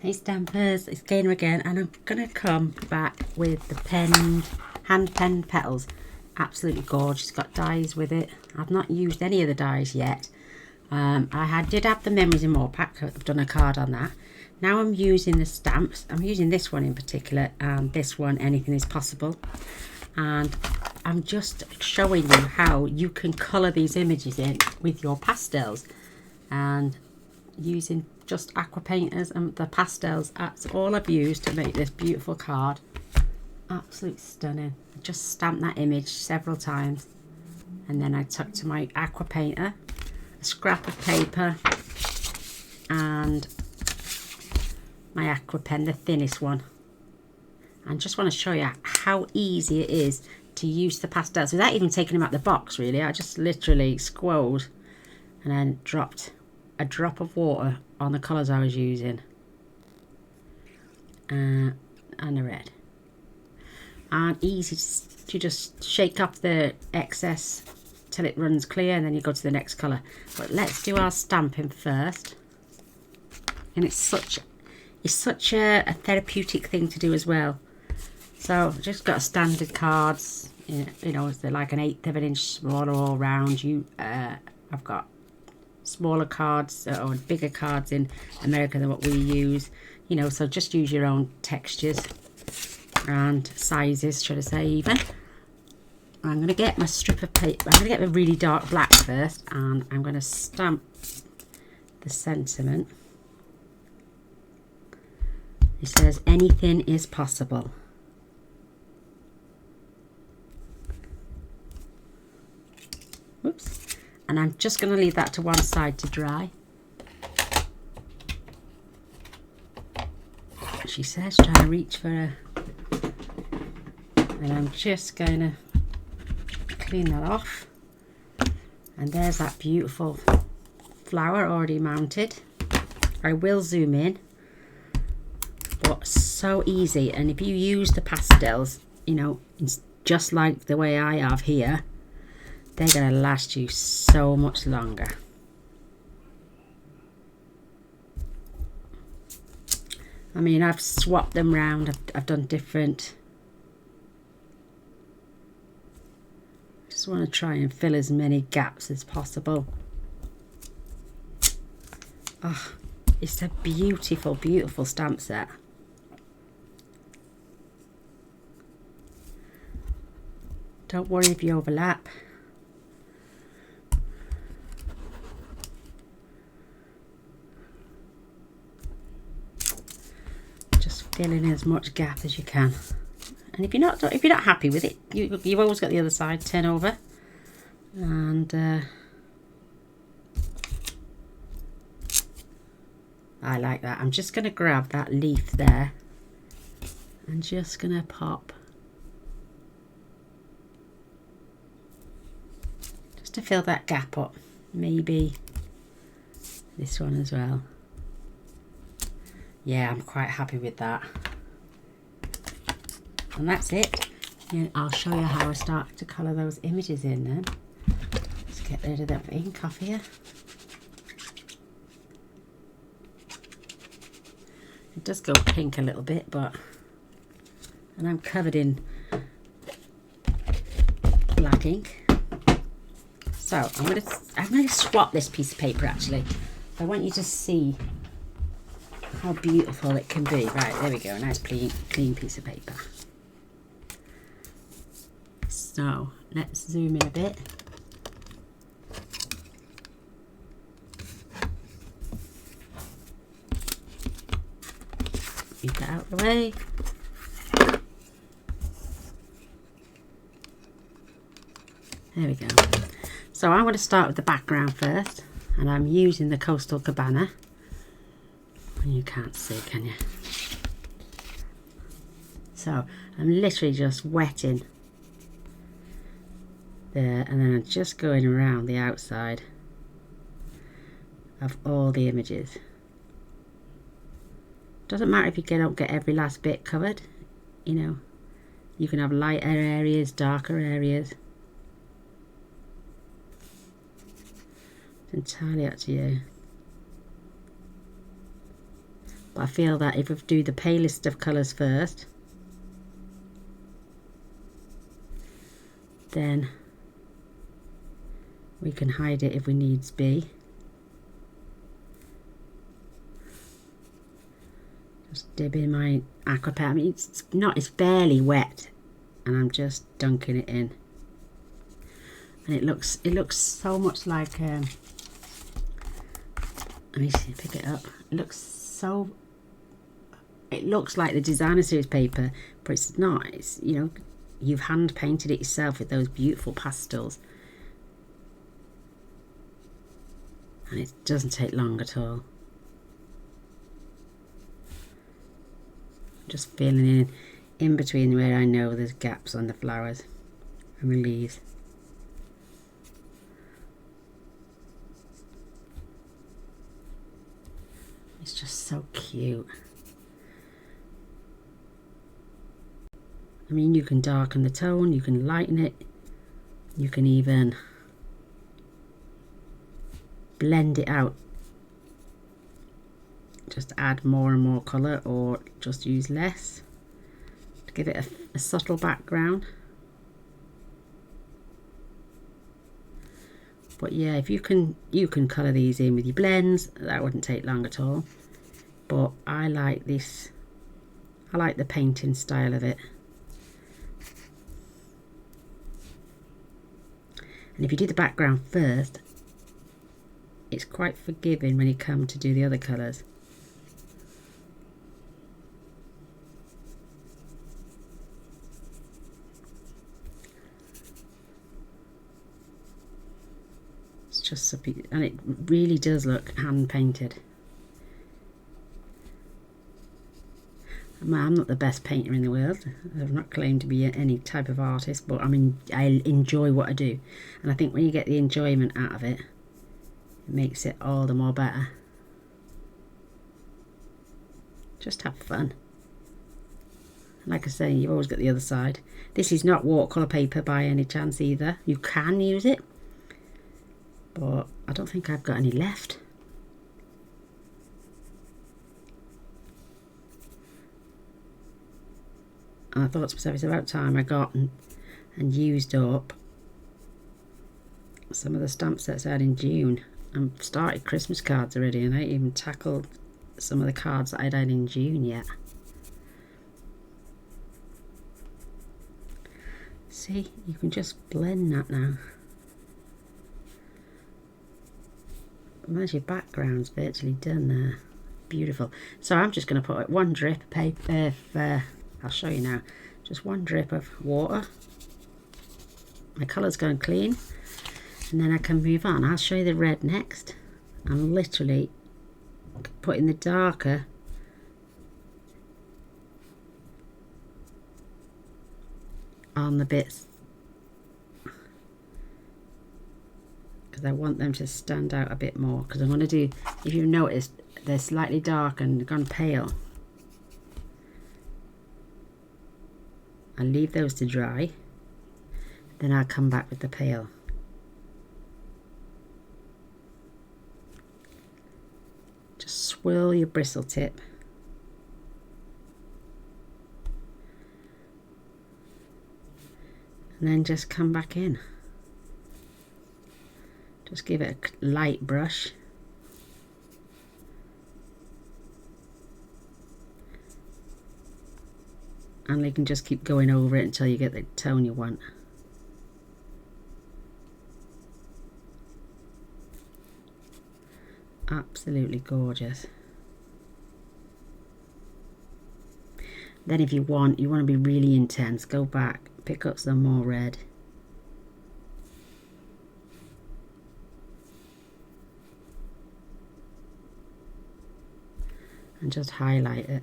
Hey Stampers, it's Gaynor again, and I'm going to come back with the hand pen Petals. Absolutely gorgeous, got dies with it. I've not used any of the dies yet. Did have the memories in more pack. I've done a card on that. Now I'm using the stamps. I'm using this one in particular, and this one, Anything is Possible. And I'm just showing you how you can colour these images in with your pastels. And using just aqua painters and the pastels, that's all I've used to make this beautiful card. Absolutely stunning. I just stamped that image several times, and then I took to my aqua painter, a scrap of paper, and my aqua pen, the thinnest one, and just want to show you how easy it is to use the pastels without even taking them out the box. Really, I just literally squoze and then dropped a drop of water on the colours I was using, and the red, and easy to just shake off the excess till it runs clear, and then you go to the next colour. But let's do our stamping first. And it's such a therapeutic thing to do as well. So I've just got standard cards, you know, they're like an 1/8 of an inch smaller all round. I've got smaller cards or bigger cards in America than what we use, you know, so just use your own textures and sizes, should I say, even. I'm going to get my strip of paper. I'm going to get the really dark black first, and I'm going to stamp the sentiment. It says, anything is possible. Whoops. And I'm just going to leave that to one side to dry. She says, trying to reach for her. And I'm just going to clean that off. And there's that beautiful flower already mounted. I will zoom in. But so easy. And if you use the pastels, you know, just like the way I have here, they're going to last you so much longer. I mean, I've swapped them round. I've done different. Just want to try and fill as many gaps as possible. Oh, it's a beautiful, beautiful stamp set. Don't worry if you overlap. Fill in as much gap as you can, and if you're not happy with it, you've always got the other side. Turn over, and I like that. I'm just going to grab that leaf there and just going to pop, just to fill that gap up. Maybe this one as well. Yeah, I'm quite happy with that. And that's it. And I'll show you how I start to colour those images in then. Let's get rid of that ink off here. It does go pink a little bit, and I'm covered in black ink. So I'm gonna swap this piece of paper actually. I want you to see how beautiful it can be. Right, there we go, a nice clean piece of paper. So let's zoom in a bit. Move that out of the way. There we go. So I'm going to start with the background first, and I'm using the Coastal Cabana. You can't see, can you? So I'm literally just wetting there, and then I'm just going around the outside of all the images. Doesn't matter if you don't get every last bit covered, you know. You can have lighter areas, darker areas. It's entirely up to you. But I feel that if we do the palest of colours first, then we can hide it if we needs be. Just dip in my aqua pen. I mean, it's barely wet, and I'm just dunking it in. And it looks so much like let me see, pick it up. It looks like the designer series paper, but it's not. It's, you know, you've hand painted it yourself with those beautiful pastels, and it doesn't take long at all. Just filling in between where I know there's gaps on the flowers and the leaves. It's just so cute. I mean, you can darken the tone, you can lighten it, you can even blend it out. Just add more and more colour, or just use less to give it a subtle background. But yeah, if you can colour these in with your blends, that wouldn't take long at all. But I like this, I like the painting style of it. And if you do the background first, it's quite forgiving when you come to do the other colours. It's just so beautiful, and it really does look hand painted. I'm not the best painter in the world. I've not claimed to be any type of artist, but I enjoy what I do, and I think when you get the enjoyment out of it, it makes it all the more better. Just have fun. Like I say, you've always got the other side. This is not watercolour paper by any chance either. You can use it, but I don't think I've got any left. And I thought to myself, it's about time I got and used up some of the stamp sets I had in June. I've started Christmas cards already, and I ain't even tackled some of the cards that I'd had in June yet. See, you can just blend that now. And there's your background's virtually done there. Beautiful. So I'm just going to put one drip of paper, I'll show you now, just one drip of water. My colour's going clean, and then I can move on. I'll show you the red next. I'm literally putting the darker on the bits, because I want them to stand out a bit more, because I'm going to do, if you've noticed, they're slightly dark and gone pale. I'll leave those to dry, then I'll come back with the pale. Just swirl your bristle tip. And then just come back in. Just give it a light brush. And you can just keep going over it until you get the tone you want. Absolutely gorgeous. Then if you want to be really intense, go back, pick up some more red. And just highlight it.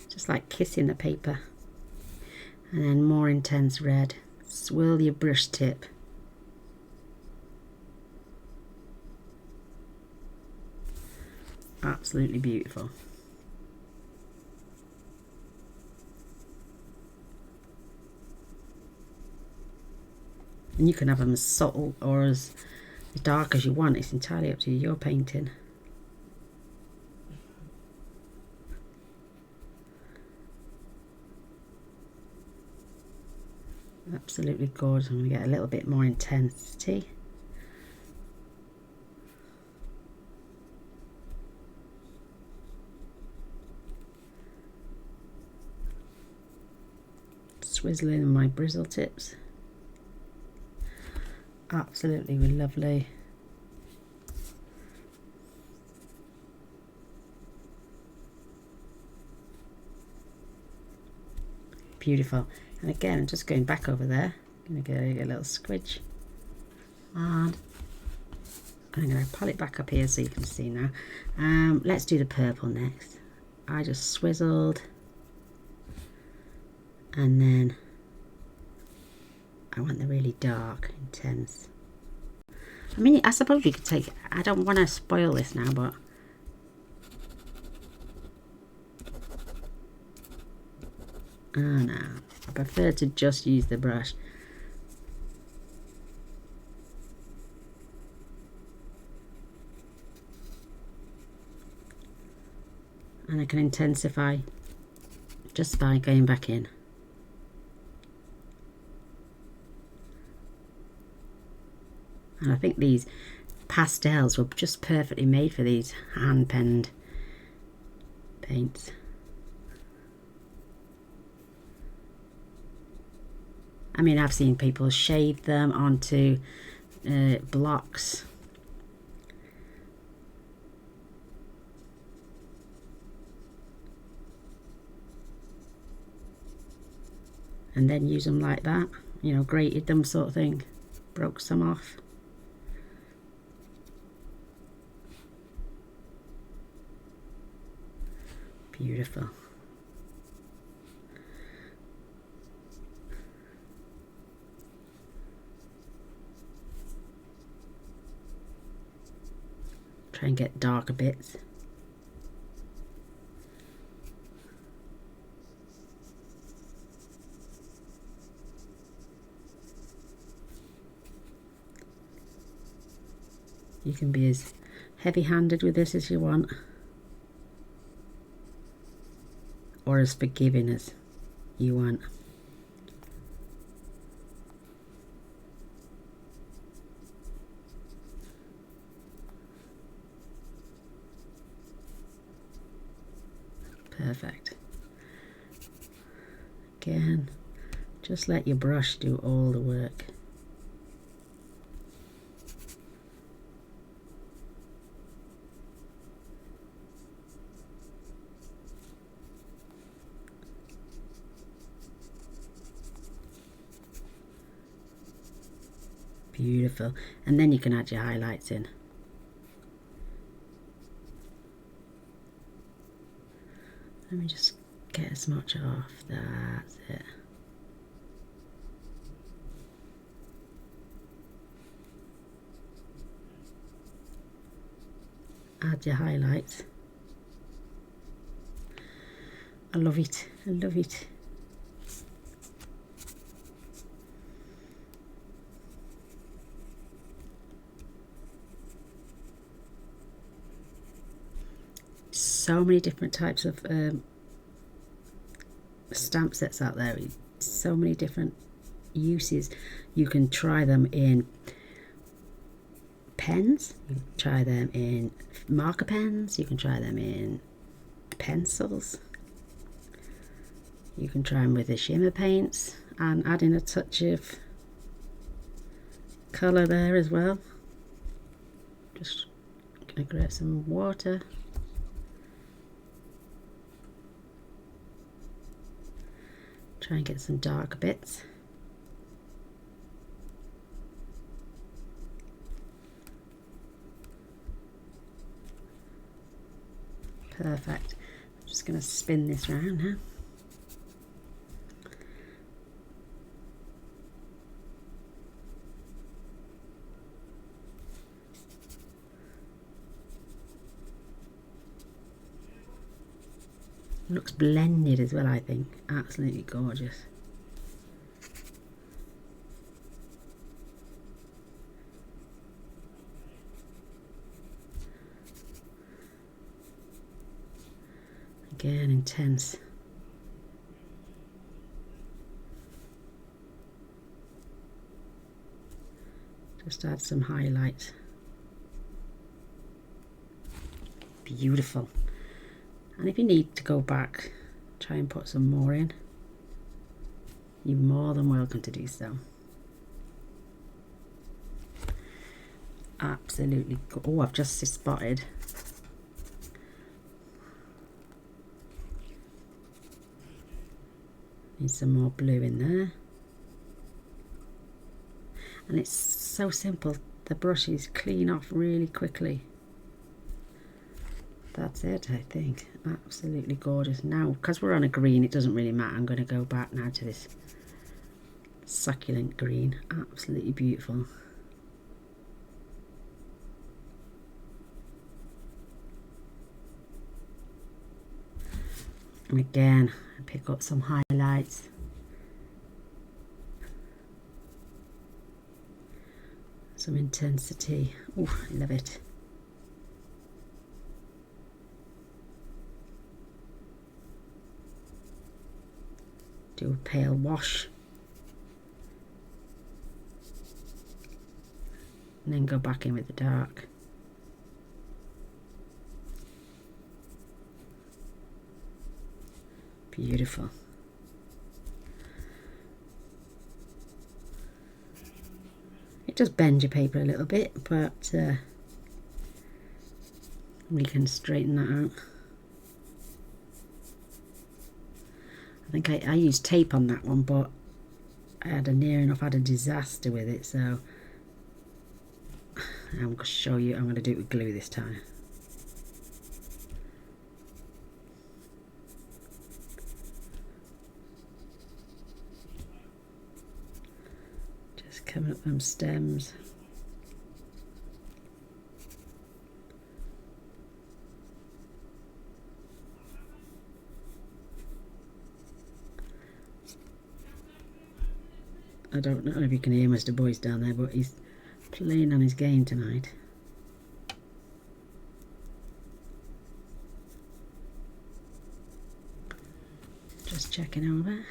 Just like kissing the paper. And then more intense red. Swirl your brush tip. Absolutely beautiful. And you can have them as subtle or as dark as you want. It's entirely up to you, your painting. Absolutely gorgeous. I'm going to get a little bit more intensity. Swizzling my bristle tips. Absolutely lovely. Beautiful. And again, I'm just going back over there. I'm going to get a little squidge. And I'm going to pull it back up here so you can see now. Let's do the purple next. I just swizzled. And then I want the really dark, intense. I mean, I suppose you could take, I don't want to spoil this now, but oh no, I prefer to just use the brush. And I can intensify just by going back in. And I think these pastels were just perfectly made for these hand-penned paints. I mean, I've seen people shave them onto blocks. And then use them like that, you know, grated them sort of thing, broke some off. Beautiful. Try and get darker bits. You can be as heavy-handed with this as you want, or as forgiving as you want. Perfect. Again, just let your brush do all the work. Beautiful. And then you can add your highlights in. Let me just get as much off. That's it. Add your highlights. I love it. I love it. So many different types of stamp sets out there, so many different uses. You can try them in pens, you can try them in marker pens, you can try them in pencils, you can try them with the shimmer paints and add in a touch of colour there as well. Just gonna grab some water. Try and get some dark bits. Perfect. I'm just going to spin this round now. Looks blended as well, I think. Absolutely gorgeous. Again, intense. Just add some highlights. Beautiful. And if you need to go back, try and put some more in, you're more than welcome to do so. Absolutely. Oh, I've just spotted. Need some more blue in there. And it's so simple. The brushes clean off really quickly. That's it, I think. Absolutely gorgeous. Now, because we're on a green, it doesn't really matter. I'm going to go back now to this succulent green. Absolutely beautiful. And again, I pick up some highlights. Some intensity. Oh, I love it. Do a pale wash. And then go back in with the dark. Beautiful. It does bend your paper a little bit, but we can straighten that out. I think I used tape on that one, but I had a disaster with it, so I'm going to show you. I'm going to do it with glue this time. Just coming up them stems. I don't know if you can hear Mr. Boyce down there, but he's playing on his game tonight. Just checking over.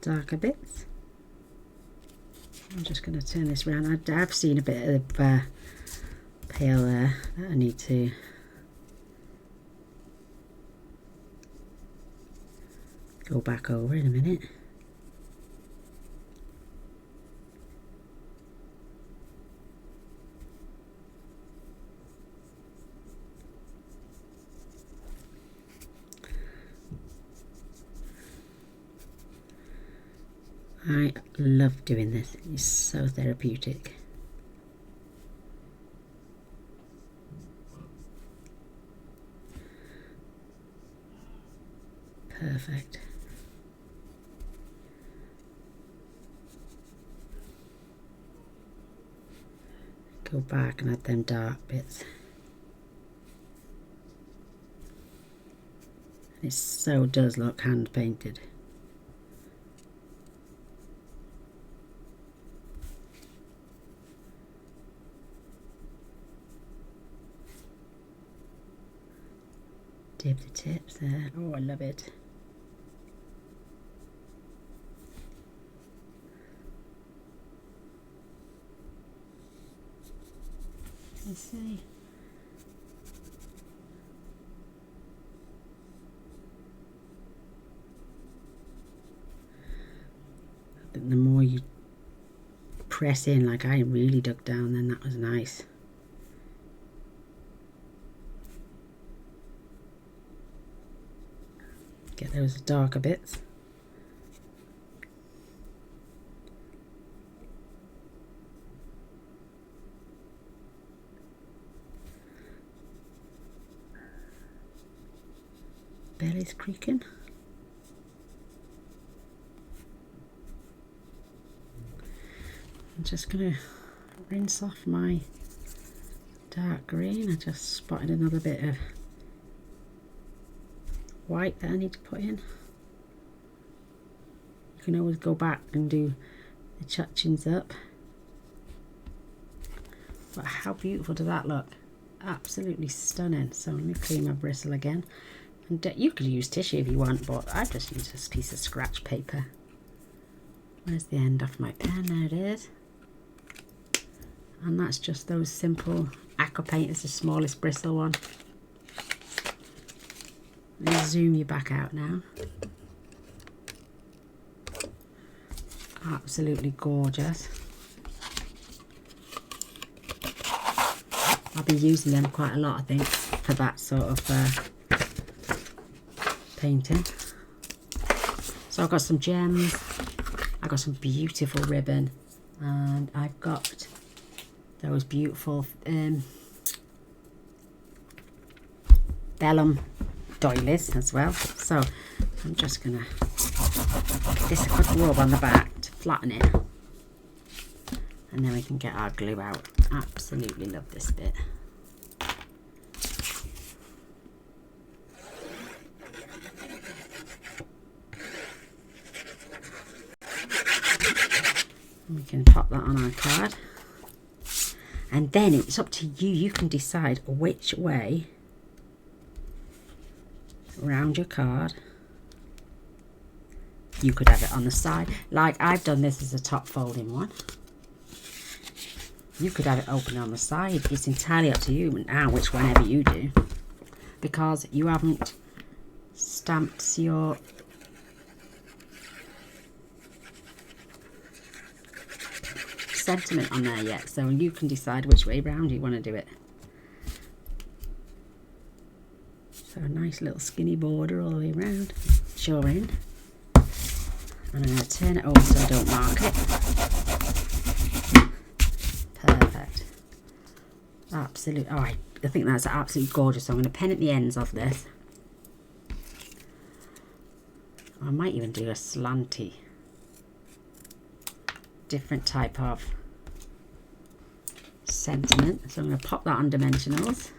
Darker bits. I'm just going to turn this around. I've seen a bit of pale there that I need to go back over in a minute. I love doing this. It's so therapeutic. Perfect. Go back and add them dark bits. It so does look hand painted. Dip the tips there. Oh, I love it. Let's see. I think the more you press in, like I really dug down, then that was nice. Get those darker bits. Belly's creaking. I'm just going to rinse off my dark green. I just spotted another bit of white that I need to put in. You can always go back and do the touchings up. But how beautiful does that look? Absolutely stunning. So let me clean my bristle again. And you could use tissue if you want, but I've just used this piece of scratch paper. Where's the end off my pen? There it is. And that's just those simple aqua paint. It's the smallest bristle one. Let me zoom you back out now. Absolutely gorgeous. I'll be using them quite a lot, I think, for that sort of painting. So I've got some gems, I've got some beautiful ribbon, and I've got those beautiful vellum doilies as well. So I'm just gonna give this a good rub on the back to flatten it, and then we can get our glue out. Absolutely love this bit. And we can pop that on our card, and then it's up to you. You can decide which way around your card. You could have it on the side, like I've done this as a top folding one. You could have it open on the side. It's entirely up to you now, which whenever you do, because you haven't stamped your sentiment on there yet, so you can decide which way round you want to do it. So a nice little skinny border all the way around, your end. And I'm going to turn it over so I don't mark it. Perfect. Absolutely. Oh, I think that's absolutely gorgeous. So I'm going to pen at the ends of this. I might even do a slanty, different type of sentiment. So I'm going to pop that on dimensionals.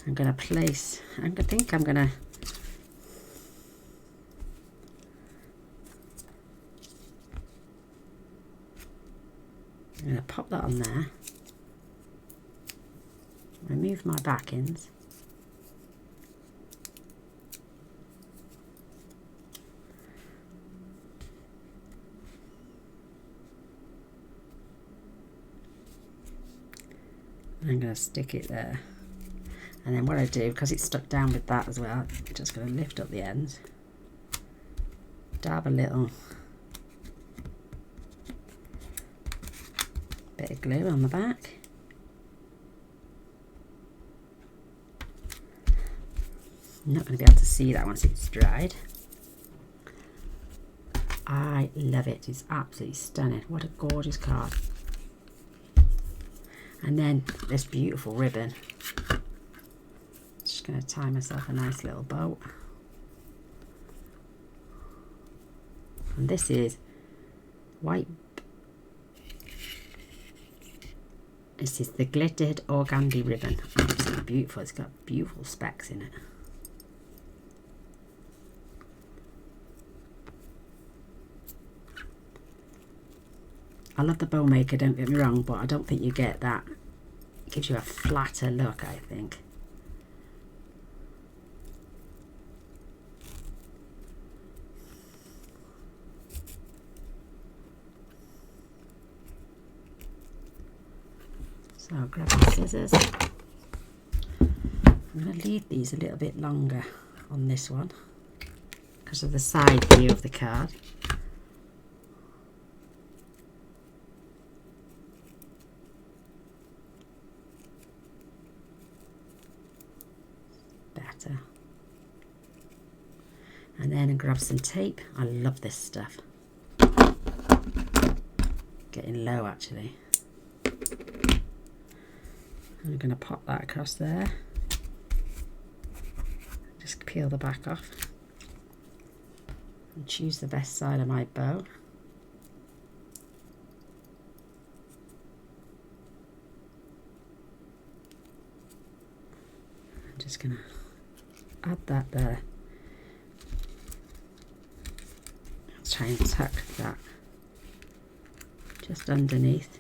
I'm going to place, I think I'm going to pop that on there, remove my backings, and I'm going to stick it there. And then what I do, because it's stuck down with that as well, I'm just going to lift up the ends, dab a little bit of glue on the back, I'm not going to be able to see that once it's dried. I love it, it's absolutely stunning. What a gorgeous card. And then this beautiful ribbon. Just going to tie myself a nice little bow. And this is white. This is the glittered organdy ribbon. Absolutely beautiful. It's got beautiful specks in it. I love the bow maker, don't get me wrong, but I don't think you get that. It gives you a flatter look, I think. So I'll grab the scissors. I'm going to leave these a little bit longer on this one because of the side view of the card. Better. And then grab some tape. I love this stuff. Getting low actually. I'm going to pop that across there. Just peel the back off and choose the best side of my bow. I'm just going to add that there. Let's try and tuck that just underneath.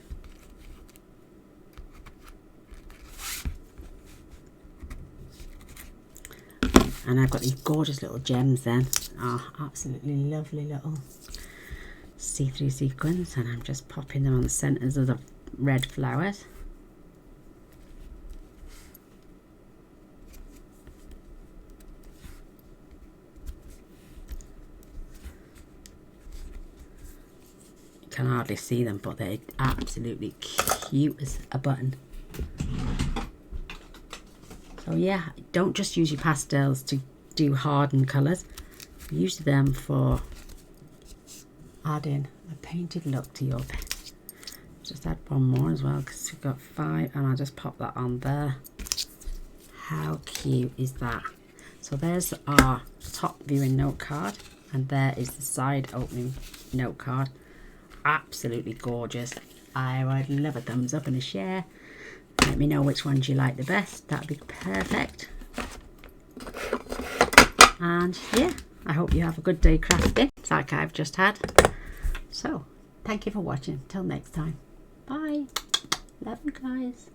And I've got these gorgeous little gems then. Oh, absolutely lovely little see-through sequins, and I'm just popping them on the centres of the red flowers. You can hardly see them, but they're absolutely cute as a button. So yeah, don't just use your pastels to do hardened colours. Use them for adding a painted look to your pen. Just add one more as well because we've got 5, and I'll just pop that on there. How cute is that? So there's our top viewing note card, and there is the side opening note card. Absolutely gorgeous. I would love a thumbs up and a share. Let me know which ones you like the best. That'd be perfect. And yeah, I hope you have a good day crafting like I've just had. So thank you for watching. Till next time. Bye. Love you guys.